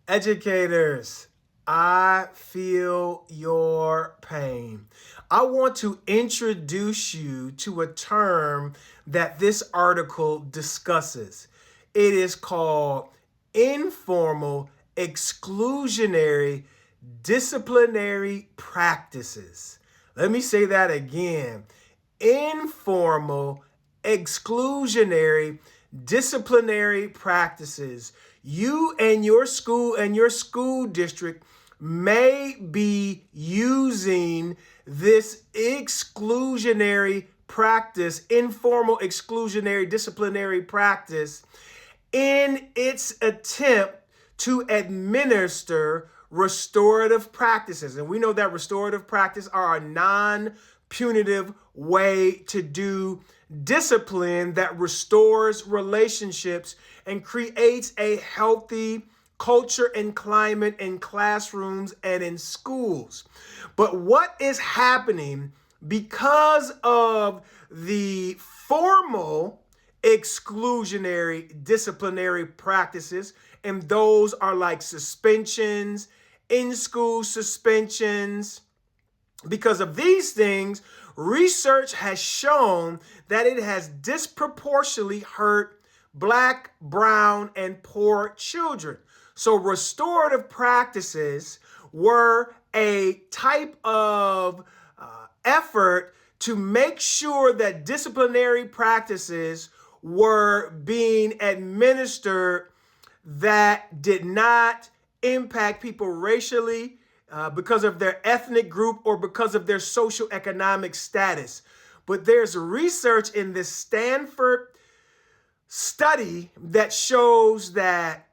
Educators, I feel your pain. I want to introduce you to a term that this article discusses. It is called informal exclusionary disciplinary practices. Let me say that again. Informal exclusionary disciplinary practices. You and your school district may be using this exclusionary practice, informal exclusionary disciplinary practice, in its attempt to administer restorative practices. And we know that restorative practice are a non-punitive way to do discipline that restores relationships and creates a healthy culture and climate in classrooms and in schools. But what is happening because of the formal exclusionary disciplinary practices, and those are like suspensions, in-school suspensions? Because of these things, research has shown that it has disproportionately hurt Black, brown, and poor children. So restorative practices were a type of effort to make sure that disciplinary practices were being administered that did not impact people racially, because of their ethnic group or because of their socioeconomic status. But there's research in this Stanford study that shows that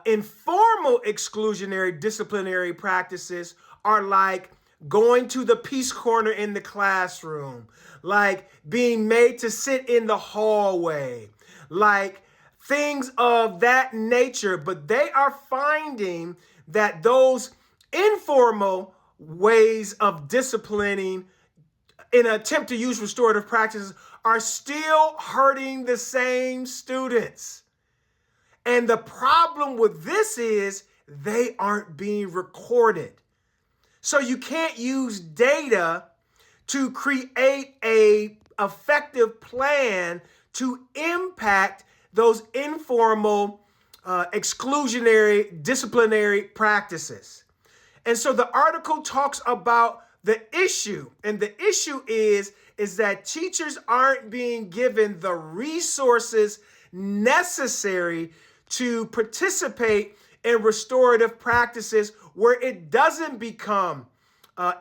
informal exclusionary disciplinary practices are like going to the peace corner in the classroom, like being made to sit in the hallway, like things of that nature. But they are finding that those informal ways of disciplining in an attempt to use restorative practices are still hurting the same students. And the problem with this is they aren't being recorded. So you can't use data to create a effective plan to impact those informal exclusionary disciplinary practices. And so the article talks about the issue, and the issue is that teachers aren't being given the resources necessary to participate in restorative practices where it doesn't become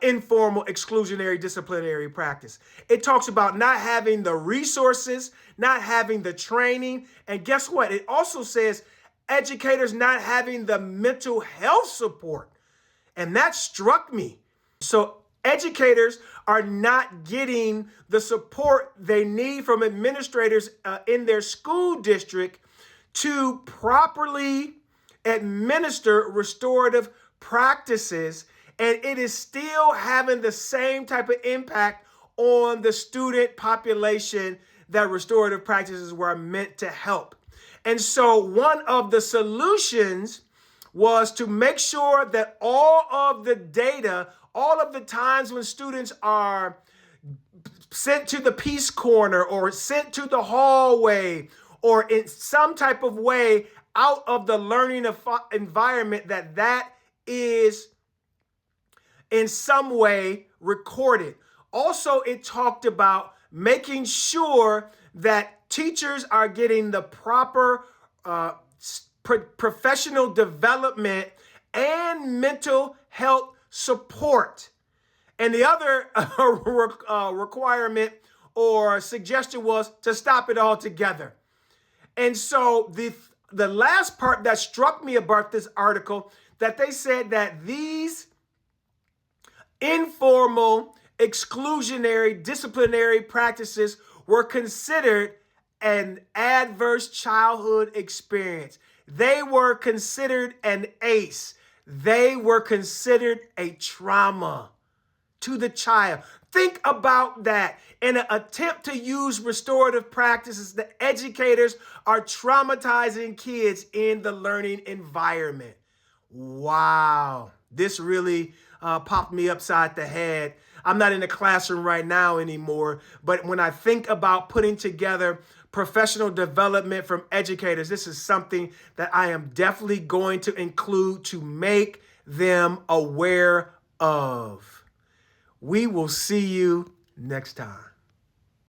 informal exclusionary disciplinary practice. It talks about not having the resources, not having the training, and guess what? It also says educators not having the mental health support. And that struck me. So educators are not getting the support they need from administrators in their school district to properly administer restorative practices, and it is still having the same type of impact on the student population that restorative practices were meant to help. And so one of the solutions was to make sure that all of the data, all of the times when students are sent to the peace corner or sent to the hallway or in some type of way out of the learning environment, that is in some way recorded. Also, it talked about making sure that teachers are getting the proper professional development and mental health support. And the other requirement or suggestion was to stop it altogether. And so the last part that struck me about this article, that they said that these informal exclusionary disciplinary practices were considered an adverse childhood experience. They were considered an ACE. They were considered a trauma to the child. Think about that. In an attempt to use restorative practices, the educators are traumatizing kids in the learning environment. Wow. This really popped me upside the head. I'm not in the classroom right now anymore, but when I think about putting together professional development from educators, this is something that I am definitely going to include to make them aware of. We will see you next time.